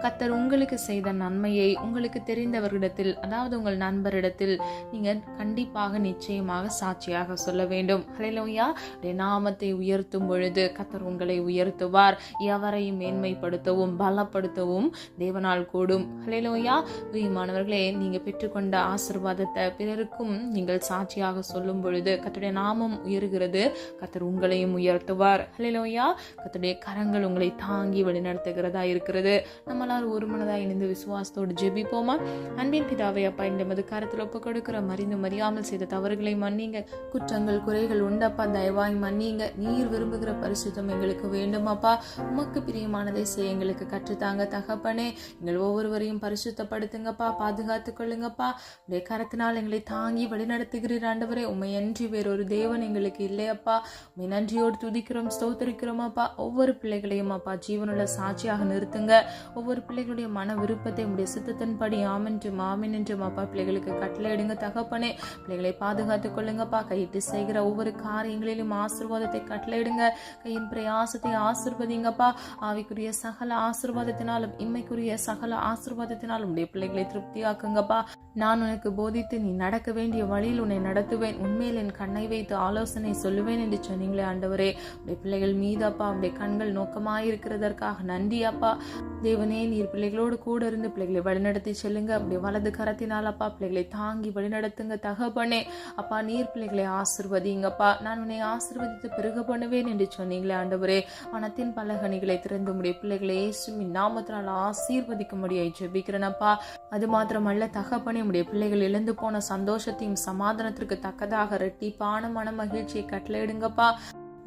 கர்த்தர் உங்களுக்கு செய்த நன்மையை உங்களுக்கு தெரிந்தவர்களிடத்தில், அதாவது உங்கள் நண்பரிடத்தில் நீங்க கண்டிப்பாக நிச்சயமாக சாட்சியாக சொல்ல வேண்டும். ஹல்லேலூயா. நாமத்தை உயர்த்தும் பொழுது கர்த்தர் உங்களை உயர்த்துவார். எவரையும் மேன்மைப்படுத்தவும் பலப்படுத்தவும் தேவனால் கூடும். ஹல்லேலூயா. பிரியமானவர்களே, நீங்க பெற்றுக்கொண்ட ஆசீர்வாதத்தை பிறருக்கும் நீங்கள் சாட்சியாக சொல்லும் பொழுது கர்த்தருடைய நாமம் உயர்கிறது. கர்த்தர் உங்களையும் உயர்த்துவார். ஹல்லேலூயா. கர்த்தருடைய கரங்கள் உங்களை தாங்கி வழிநடத்துகிறதா இருக்கிறது. நம்மளால் ஒரு மனதாக இணைந்து விசுவாசத்தோடு ஜெபிப்போமா? அன்பின் பிதாவே, அப்பா, இந்த மது கரத்தில் ஒப்பு கொடுக்கிற மறிந்து மறியாமல் செய்த தவறுகளை மன்னிங்க. குற்றங்கள் குறைகள் உண்டப்பா, தயவாய் மன்னிங்க. நீர் விரும்புகிற பரிசுத்தம் எங்களுக்கு வேண்டும் அப்பா. உமக்கு பிரியமானதை செய்ய எங்களுக்கு கற்றுத்தாங்க தகப்பனே. எங்கள் ஒவ்வொருவரையும் பரிசுத்தப்படுத்துங்கப்பா, பாதுகாத்துக் கொள்ளுங்கப்பா. உடைய கரத்தினால் எங்களை தாங்கி வழிநடத்துகிறீர் ஆண்டவரே. உம்மை அன்றி வேறொரு தேவன் எங்களுக்கு இல்லையப்பா. உம்மை நன்றியோடு துதிக்கிறோம், ஸ்தோத்திரிக்கிறோம் அப்பா. ஒவ்வொரு பிள்ளைகளையும் அப்பா ஜீவனுள்ள சாட்சியாக நிறுத்துங்க. ஒவ்வொரு பிள்ளைகளுடைய மன விருப்பத்தை உடைய சித்தத்தின்படி ஆமென்றும் ஆமென் என்றும் அப்பா பிள்ளைகளுக்கு கட்டளையிடுங்க தகப்பனே. பிள்ளைகளை பாதுகாத்துக் கொள்ளுங்கப்பா. கையிட்டு செய்கிற ஒவ்வொரு காரியங்களிலும் ஆசீர்வாதத்தை கட்டளையிடுங்க. கையின் பிரயாசத்தை ஆசீர்வதிங்கப்பா. ஆவிக்குரிய சகல ஆசீர்வாதத்தினாலும் இம்மைக்குரிய சகல ஆசீர்வாதத்தினாலும் உடைய பிள்ளைகளை திருப்தியாக்குங்கப்பா. நான் உனக்கு போதித்து நீ நடக்க வேண்டிய வழியில் உன்னை நடத்துவேன், உண்மையில் என் கண்ணை வைத்து ஆலோசனை சொல்லுவேன் என்று சொன்னீங்களே ஆண்டவரே. உடைய பிள்ளைகள் மீது அப்பா உடைய கண்கள் நோக்கமாயிருக்கிறதற்காக நன்றி அப்பா. தேவனே, நீர் பிள்ளைகளோடு கூட இருந்து பிள்ளைகளை வழிநடத்தி செல்லுங்க. அப்படி வலது கரத்தினால் அப்பா பிள்ளைகளை தாங்கி வழிநடத்துங்க தகப்பனே. அப்பா, நீர் பிள்ளைகளை ஆசீர்வதிங்கப்பா. நான் உன்னை ஆசீர்வதித்து பெருக பண்ணுவேன் என்று சொன்னீங்களே ஆண்டவரே. மனத்தின் பலகணிகளை திறந்து உடைய பிள்ளைகளை இயேசுவின் நாமத்தினால் ஆசீர்வதிக்கும்படியாய் ஜெபிக்கிறேனப்பா. அது மாத்திரமல்ல தகப்பனே, உடைய பிள்ளைகள் இழந்து போன சந்தோஷத்தையும் சமாதானத்திற்கு தக்கதாக இரட்டிப்பான மன மகிழ்ச்சியை கட்டளையிடுங்கப்பா.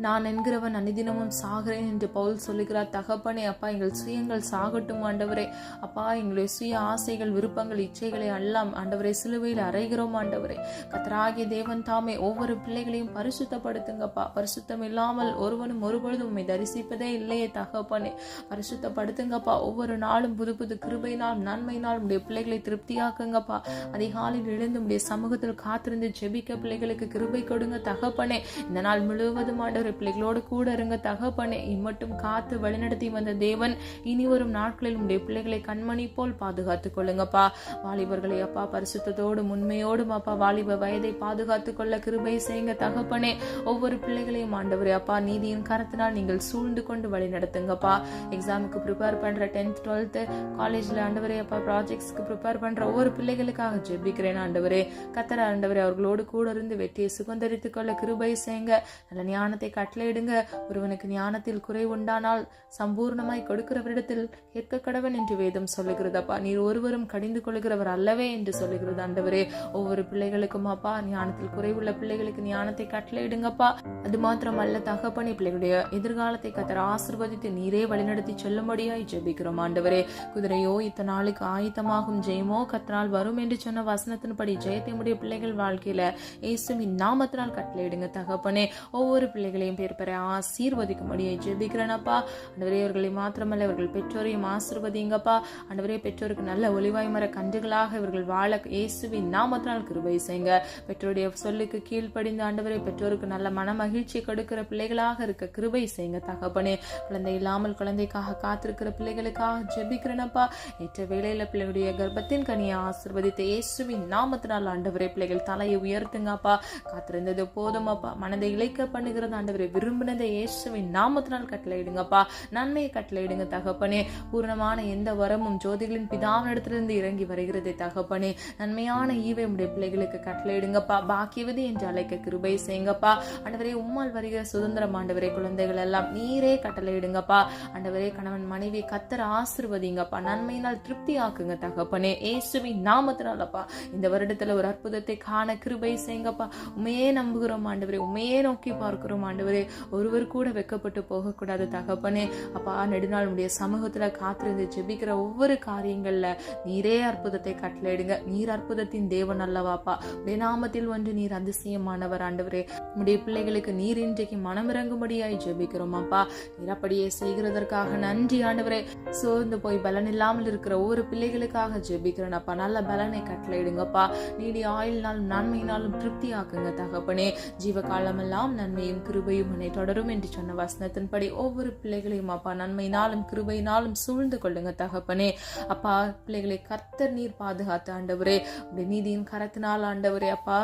நான் என்கிறவன் அனுதினமும் சாகிறேன் என்று பவுல் சொல்லுகிறார் தகப்பனே. அப்பா, எங்கள் சுயங்கள் சாகட்டும் ஆண்டவரே. அப்பா, எங்களுடைய சுய ஆசைகள் விருப்பங்கள் இச்சைகளை எல்லாம் ஆண்டவரே சிலுவையில் அறைகிறோம் ஆண்டவரே. கர்த்தராகிய தேவன் தாமே ஒவ்வொரு பிள்ளைகளையும் பரிசுத்தப்படுத்துங்கப்பா. பரிசுத்தம் இல்லாமல் ஒருவனும் ஒருபொழுதும் உம்மை தரிசிப்பதே இல்லையே தகப்பனே. பரிசுத்தப்படுத்துங்கப்பா. ஒவ்வொரு நாளும் புது புது கிருபையினால் நன்மையினால் உடைய பிள்ளைகளை திருப்தியாக்குங்கப்பா. அதிகாலையில் எழுந்து உடைய சமூகத்தில் காத்திருந்து ஜெபிக்க பிள்ளைகளுக்கு கிருபை கொடுங்க தகப்பனே. இந்த நாள் முழுவதும் ஆண்டவரே பிள்ளைகளோடு கூட இருங்க தகப்பனே. இம்மட்டும் காத்து வழிநடத்தி வந்த தேவன் இனி வரும் நாட்களில் உடைய பிள்ளைகளை கண்மணி போல் பாதுகாத்துக் கொள்ளுங்கப்பா. வாலிபர்களை அப்பா பரிசுத்தத்தோடும் உண்மையோடும் அப்பா வாலிப வயதை பாதுகாத்துக் கொள்ள கிருபை செய்யுங்க தகப்பனே. ஒவ்வொரு பிள்ளைகளையும் ஆண்டவரே அப்பா நீதியின் கரத்தினால் நீங்கள் சூழ்ந்து கொண்டு வழி நடத்துங்கப்பா. எக்ஸாமுக்கு ப்ரிப்பேர் பண்ற 10th 12th காலேஜ்ல ஆண்டவரே அப்பா ப்ராஜெக்ட்ஸ்க்கு ப்ரிப்பேர் பண்ற ஒவ்வொரு பிள்ளைகளுக்காக ஜெபிக்கிறேன் ஆண்டவரே. கர்த்தர் ஆண்டவரே அவர்களோடு கூட இருந்து வெற்றியை சுதந்தரித்துக் கொள்ள கிருபை செய்யுங்க. நல்ல ஞானத்தை கட்டளையிடுங்க. ஒருவனுக்கு ஞானத்தில் குறை உண்டானால் சம்பூர்ணமாய் கொடுக்கிறவரிடத்தில் கேட்க கடவன் என்று வேதம் சொல்லுகிறதப்பா. நீர் ஒருவரும் கடிந்து கொள்கிறவர் அல்லவே என்று சொல்லுகிறது ஆண்டவரே. ஒவ்வொரு பிள்ளைகளுக்கும் அப்பா ஞானத்தில் குறைவுள்ள பிள்ளைகளுக்கு ஞானத்தை கட்டளையிடுங்கப்பா. அது மாத்திரமல்ல தகப்பனே, பிள்ளைகளுடைய எதிர்காலத்தை கர்த்தர் ஆசீர்வதித்து நீரே வழிநடத்தி செல்லும்படியாய் ஜெபிக்கிறோம் ஆண்டவரே. குதிரையோ இத்தனை நாளுக்கு ஆயத்தமாகும், ஜெயமோ கர்த்தரால் வரும் என்று சொன்ன வசனத்தின்படி ஜெயத்தை உடைய பிள்ளைகள் வாழ்க்கையில இயேசுவின் நாமத்தினால் கட்டளையிடுங்க தகப்பனே. ஒவ்வொரு பிள்ளைகளையும் பேர் பெற ஆசீர்வதிக்கும்படியை ஜெபிக்கிறேனப்பா. ஆண்டவரே, அவர்களை மாத்திரமல்ல அவர்கள் பெற்றோரையும் ஆசீர்வதிங்கப்பா. ஆண்டவரே, பெற்றோருக்கு நல்ல ஒளிவாய் மர கன்றுகளாக இவர்கள் வாழ இயேசுவின் நாமத்தினால் கிருபை செய்யுங்க. பெற்றோருடைய சொல்லுக்கு கீழ்ப்படிந்து ஆண்டவரே பெற்றோருக்கு நல்ல மன மகிழ்ச்சி கொடுக்கிற பிள்ளைகளாக இருக்க கிருபை செய்யுங்க தகப்பனே. குழந்தை இல்லாமல் குழந்தைக்காக காத்திருக்கிற பிள்ளைகளுக்காக ஜெபிக்கிறேனப்பா. ஏற்ற வேளையில பிள்ளைகளுடைய கர்ப்பத்தின் கனியை ஆசீர்வதித்த இயேசுவின் நாமத்தினால் ஆண்டவரே பிள்ளைகள் தலையை உயர்த்துங்கப்பா. காத்திருந்தது போதும் அப்பா. மனதை இழைக்க பண்ணுகிறது ஆண்டவரே. விரும்பினதை இயேசுவின் நாமத்தினால் கட்டளையிடுங்கப்பா. நன்மையை கட்டளையிடுங்க தகப்பனே. பூர்ணமான எந்த வரமும் ஜோதிகளின் பிதாவினிடத்திலிருந்து இறங்கி வருகிறதை தகப்பனே. நன்மையான ஈவை உடைய பிள்ளைகளுக்கு கட்டளையிடுங்கப்பா. பாக்கியவதி என்று அழைக்க கிருபை செய்யுங்கப்பா. ஆண்டவரே, உம்மால் வருகிற சுதந்திரம் ஆண்டவரே குழந்தைகள் எல்லாம் நீரே கட்டளையிடுங்கப்பா. ஆண்டவரே, கணவன் மனைவி கர்த்தர் ஆசீர்வதிங்கப்பா. நன்மையினால் திருப்தி ஆக்குங்க தகப்பனே. இயேசுவின் நாமத்தினாலப்பா இந்த வருடத்துல ஒரு அற்புதத்தை காண கிருபை செய்யுங்கப்பா. உண்மையே நம்புகிறோம் ஆண்டவரே. உண்மையே நோக்கி பார்க்கிறோம் ஆண்டவரே. ஒருவர் கூட வெக்கப்பட்டு போகக்கூடாது தகப்பனே. அப்பா, நெடுநாள் உடைய சமூகத்துல காத்திருந்து ஜெபிக்கிற ஒவ்வொரு காரியங்கள்ல நீரே அற்புதத்தை கட்டளையிடுங்க. நீர் அற்புதத்தின் தேவன் அல்லவாப்பா. உடைய நாமத்தில் ஒன்று நீர் அதிசயமானவர் ஆண்டவரே. உடைய பிள்ளைகளுக்கு நீர் இன்றைக்கு மனமிறங்கும்படியாய் ஜெபிக்கிறோம் அப்பா. நீர் அப்படியே செய்கிறதற்காக நன்றி ஆண்டவரே. சோர்ந்து போய் பலன் இல்லாமல் இருக்கிற ஒவ்வொரு பிள்ளைகளுக்காக ஜெபிக்கிறேன் அப்பா. நல்ல பலனை கட்டளையிடுங்கப்பா. நீடி ஆயுள்னாலும் நன்மையினாலும் திருப்தி ஆக்குங்க தகப்பனே. ஜீவ காலமெல்லாம் நன்மையும் கிருபை கிருபையும் என்னை தொடரும் என்று சொன்ன வசனத்தின்படி ஒவ்வொரு பிள்ளைகளையும் அப்பா நன்மையினாலும் கிருபையினாலும் சூழ்ந்து கொள்ளுங்க தகப்பனே. அப்பா பிள்ளைகளை கர்த்தர் நீர் பாதுகாத்து ஆண்டவரே, உடைய நீதியின் கரத்தினால் ஆண்டவரே அப்பா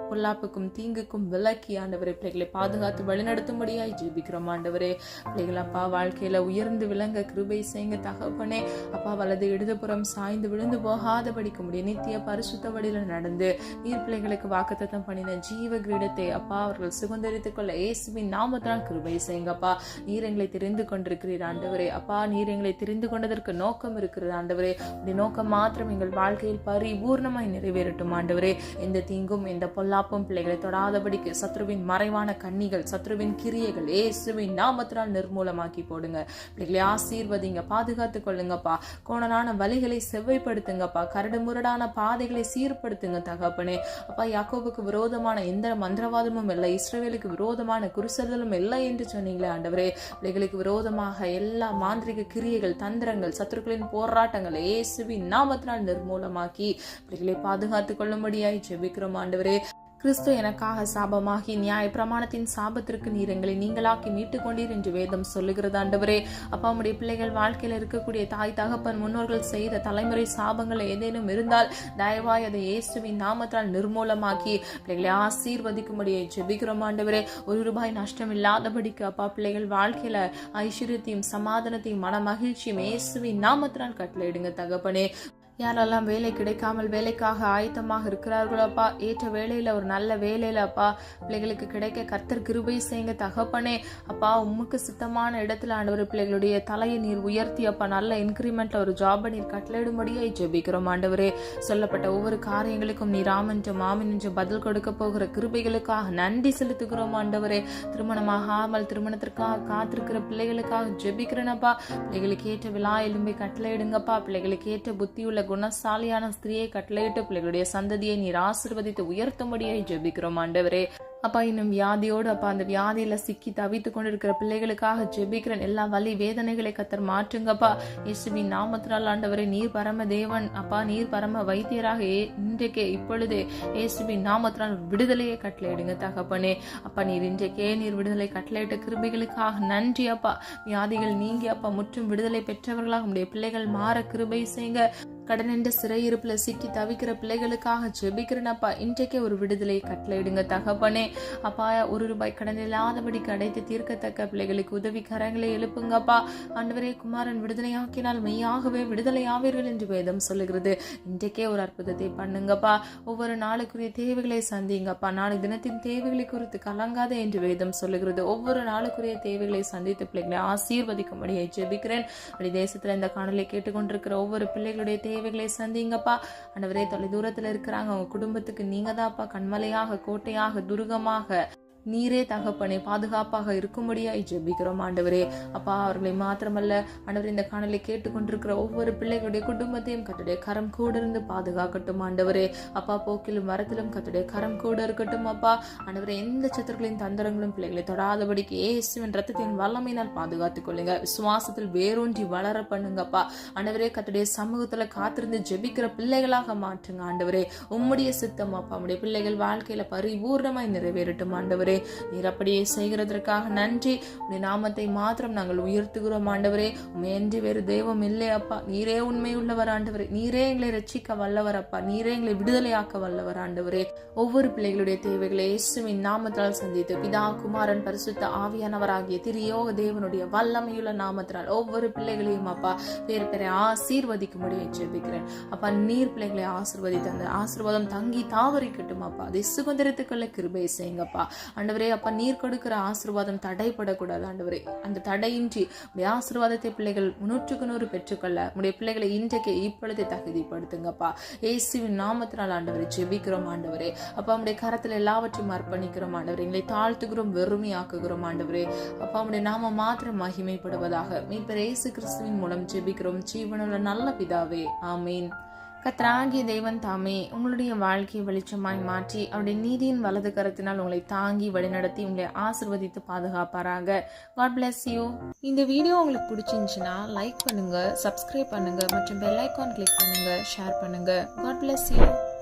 பொல்லாப்புக்கும் தீங்குக்கும் விலக்கி ஆண்டவரே பிள்ளைகளை பாதுகாத்து வழிநடத்தும்படியாய் ஜெபிக்கிறோம் ஆண்டவரே. பிள்ளைகள் அப்பா வாழ்க்கையில உயர்ந்து விளங்க கிருபை செய்யுங்க தகப்பனே. அப்பா வலது இடதுபுறம் சாய்ந்து விழுந்து போகாதபடிக்க முடியும் நித்திய பரிசுத்த வழியில நடந்து நீர் பிள்ளைகளுக்கு வாக்குத்தத்தம் பண்ணின ஜீவ கிரீடத்தை அப்பா அவர்கள் சுதந்தரித்துக் கொள்ள இயேசுவின் நாமத்தால் கிருபை செய்யுங்கப்பா. நீர் எங்களை தெரிந்து கொண்டிருக்கிறீர் ஆண்டவரே. அப்பா நீர் எங்களை தெரிந்து கொண்டதற்கு நோக்கம் இருக்கிறது ஆண்டவரே. இந்த நோக்கம் மாத்திரம் எங்கள் வாழ்க்கையில் பரிபூர்ணமாய் நிறைவேறட்டும் ஆண்டவரே. எந்த தீங்கும் எந்த பொல்லாப்பும் பிள்ளைகளை தொடாதபடிக்கு சத்ருவின் மறைவான கண்ணிகள் சத்ருவின் கிரியைகள் இயேசுவின் நாமத்தினால் நிர்மூலமாக்கி போடுங்க. பிள்ளைகளை ஆசீர்வதிங்க, பாதுகாத்துக் கொள்ளுங்கப்பா. கோணலான வழிகளை செவ்வைப்படுத்துங்கப்பா. கரடு முரடான பாதைகளை சீர்படுத்துங்க தகப்பனே. அப்பா யாக்கோபுக்கு விரோதமான எந்த மந்திரவாதமும் இல்லை, இஸ்ரவேலுக்கு விரோதமான குறிசொல்லும் இல்லை என்று சொன்னீங்களே ஆண்டவரே. பிள்ளைகளுக்கு விரோதமாக எல்லா மாந்திரிக கிரியைகள் தந்திரங்கள் சத்துருக்களின் போராட்டங்கள் இயேசுவின் நாமத்தினால் நிர்மூலமாக்கி பிள்ளைகளை பாதுகாத்துக் கொள்ளும்படியாய் ஜெபிக்கிறோம் ஆண்டவரே. கிறிஸ்து எனக்காக சாபமாகி நியாய பிரமாணத்தின் சாபத்திற்கு நீர் எங்களை நீங்களாக்கி மீட்டுக் கொண்டீர் என்று வேதம் சொல்லுகிறது ஆண்டவரே. அப்பா உடைய பிள்ளைகள் வாழ்க்கையில் இருக்கக்கூடிய தாய் தகப்பன் முன்னோர்கள் செய்த தலைமுறை சாபங்கள் ஏதேனும் இருந்தால் தயவாய் அதை இயேசுவின் நாமத்தால் நிர்மூலமாக்கி பிள்ளைகளை ஆசீர்வதிக்கும்படியை ஜெபிக்கிறோம் ஆண்டவரே. ₹1 நஷ்டம் இல்லாதபடிக்கு அப்பா பிள்ளைகள் வாழ்க்கையில ஐஸ்வர்யத்தையும் சமாதானத்தையும் மன மகிழ்ச்சியும் இயேசுவின் நாமத்தினால் கட்டளையிடுங்க தகப்பனே. யாரெல்லாம் வேலை கிடைக்காமல் வேலைக்காக ஆயத்தமாக இருக்கிறார்களோ அப்பா ஏற்ற வேலையில ஒரு நல்ல வேலையில அப்பா பிள்ளைகளுக்கு கிடைக்க கர்த்தர் கிருபை செய்யுங்க தகப்பனே. அப்பா உமக்கு சுத்தமான இடத்துல ஆண்டவர் பிள்ளைகளுடைய தலையை நீர் உயர்த்தி அப்பா நல்ல இன்கிரிமெண்ட்ல ஒரு ஜாபை நீர் கட்டளையிடும்படியே ஜெபிக்கிறோம் ஆண்டவரே. சொல்லப்பட்ட ஒவ்வொரு காரியங்களுக்கும் நீர் ஆமென்று மாமின் என்று பதில் கொடுக்க போகிற கிருபைகளுக்காக நன்றி செலுத்துகிறோம் ஆண்டவரே. திருமணமாகாமல் திருமணத்திற்காக காத்திருக்கிற பிள்ளைகளுக்காக ஜெபிக்கிறேனப்பா. பிள்ளைகளுக்கு ஏற்ற விழா எலும்பை கட்டளையிடுங்கப்பா. பிள்ளைகளுக்கு ஏற்ற புத்தியுள்ள குணசாலியான ஸ்திரியை கட்டளையிட்டு பிள்ளைகளுடைய சந்ததியை நீர் ஆசீர்வதித்து உயர்த்தும்படியை ஜெபிக்கிறோம் ஆண்டவரே. அப்பா இன்னும் வியாதியோடு அப்பா அந்த வியாதியில சிக்கி தவித்து கொண்டிருக்கிற பிள்ளைகளுக்காக ஜெபிக்கிறேன். எல்லா வலி வேதனைகளை கத்தர் மாற்றுங்கப்பா இயேசுவின் நாமத்தினால் ஆண்டவரே. நீர் பரம தேவன் அப்பா, நீர் பரம வைத்தியராக இன்றைக்கே இப்பொழுதே இயேசுவின் நாமத்தினால் விடுதலையை கட்டளையிடுங்க தகப்பனே. அப்பா நீர் இன்றைக்கே நீர் விடுதலை கட்டளையிட்ட கிருபைகளுக்காக நன்றி அப்பா. வியாதிகள் நீங்கி அப்பா முற்றும் விடுதலை பெற்றவர்களாக உடைய பிள்ளைகள் மாற கிருபை செய்யுங்க. கடன் என்ற சிறையிருப்புல சிக்கி தவிக்கிற பிள்ளைகளுக்காக ஜெபிக்கிறேனப்பா. இன்றைக்கே ஒரு விடுதலை கட்டளையிடுங்க தகப்பனே. அப்பா ₹1 கடன் இல்லாதபடி அடைத்து தீர்க்கத்தக்க பிள்ளைகளுக்கு உதவி கரங்களை எழுப்புங்கப்பா. ஆண்டவரே குமாரன் விடுதலையாக்கினால் மெய்யாகவே விடுதலையாவீர்கள் என்று வேதம் சொல்லுகிறது. இன்றைக்கே ஒரு அற்புதத்தை பண்ணுங்கப்பா. ஒவ்வொரு நாளுக்குரிய தேவைகளை சந்திங்கப்பா. நாளை தினத்தின் தேவைகளை குறித்து கலங்காதே என்று வேதம் சொல்லுகிறது. ஒவ்வொரு நாளுக்குரிய தேவைகளை சந்தித்து பிள்ளைகளை ஆசீர்வதிக்கும்படியை ஜெபிக்கிறேன். அப்படி தேசத்துல இந்த காணொலியை கேட்டுக்கொண்டிருக்கிற ஒவ்வொரு பிள்ளைகளுடைய தேவைகளை சந்திங்கப்பா. ஆண்டவரே தொலை தூரத்துல இருக்கிறாங்க, அவங்க குடும்பத்துக்கு நீங்க தான்ப்பா கண்மலையாக கோட்டையாக துருகமாக நீரே தகப்பனே பாதுகாப்பாக இருக்கும்படியாய் ஜெபிக்கிறோம் ஆண்டவரே. அப்பா அவர்களை மாத்திரமல்ல ஆண்டவரே இந்த காணலை கேட்டுக்கொண்டிருக்கிற ஒவ்வொரு பிள்ளைகளுடைய குடும்பத்தையும் கர்த்தருடைய கரம் கூட இருந்து பாதுகாக்கட்டும் ஆண்டவரே. அப்பா போக்கிலும் வரத்திலும் கர்த்தருடைய கரம் கூட இருக்கட்டும் அப்பா. ஆண்டவரே எந்த சத்துருக்களின் தந்திரங்களும் பிள்ளைகளை தொடாதபடிக்கு இயேசுவின் ரத்தத்தின் வல்லமையினால் பாதுகாத்துக் கொள்ளுங்க. விசுவாசத்தில் வேரூன்றி வளர பண்ணுங்கப்பா. ஆண்டவரே கர்த்தருடைய சமூகத்துல காத்திருந்து ஜெபிக்கிற பிள்ளைகளாக மாற்றுங்க ஆண்டவரே. உம்முடைய சித்தம் அப்பா உம்முடைய பிள்ளைகள் வாழ்க்கையில பரிபூர்ணமாய் நிறைவேறட்டும் ஆண்டவரே. நீர் அப்படியே செய்கிறதற்காக நன்றி. உடைய நாமத்தை மாத்திரம் நாங்கள் உயர்த்துகிறோம் ஆண்டவரே. உண்மையன்றி வேறு தெய்வம் இல்லை அப்பா. நீரே உண்மை உள்ளவர் ஆண்டவரே. நீரே எங்களை ரட்சிக்க வல்லவர் அப்பா. நீரே எங்களை விடுதலையாக்க வல்லவர் ஆண்டவரே. ஒவ்வொரு பிள்ளைகளுடைய தேவைகளை இயேசுவின் நாமத்தால் சந்தித்து பிதா குமாரன் பரிசுத்த ஆவியானவராகிய திரியோக தேவனுடைய வல்லமையுள்ள நாமத்தினால் ஒவ்வொரு பிள்ளைகளையும் அப்பா பேர் பேரை ஆசீர்வதிக்கும்படியை ஜெபிக்கிறேன் அப்பா. நீர் பிள்ளைகளை ஆசீர்வதித்து அந்த ஆசீர்வாதம் தங்கி தாவரிக்கட்டும் அப்பா. அதை சுதந்திரத்துக்குள்ள கிருபை செய்யுங்கப்பா ஆண்டவரே. அப்பா நீர் கொடுக்கிற ஆசீர்வாதம் தடைப்படக்கூடாது ஆண்டவரே. அந்த தடையின்றி உடைய ஆசீர்வாதத்தை பிள்ளைகள் 100% பெற்றுக்கொள்ள உடைய பிள்ளைகளை இன்றைக்கு இப்பொழுது தகுதிப்படுத்துங்கப்பா. இயேசுவின் நாமத்தினால் ஆண்டவரை ஜெபிக்கிறோம் ஆண்டவரே. அப்பா உடைய கரத்தில் எல்லாவற்றையும் அர்ப்பணிக்கிறோம் ஆண்டவரே. எங்களை தாழ்த்துகிறோம், வெறுமையாக்குகிறோம் ஆண்டவரே. அப்பா உடைய நாம மாத்திரம் மகிமைப்படுவதாக மீட்பர் இயேசு கிறிஸ்துவின் மூலம் ஜெபிக்கிறோம் ஜீவனுள்ள நல்ல பிதாவே, ஆமீன். கர்த்தராகிய தேவன் தாமே உங்களுடைய வாழ்க்கையை வெளிச்சமாய் மாற்றி அவருடைய நீதியின் வலது கரத்தினால் உங்களை தாங்கி வழிநடத்தி உங்களை ஆசீர்வதித்து பாதுகாப்பாராக. God bless you. இந்த வீடியோ உங்களுக்கு பிடிச்சிருந்துச்சுன்னா லைக் பண்ணுங்க, சப்ஸ்கிரைப் பண்ணுங்க மற்றும் பெல் ஐகான் கிளிக் பண்ணுங்க, ஷேர் பண்ணுங்க. God bless you.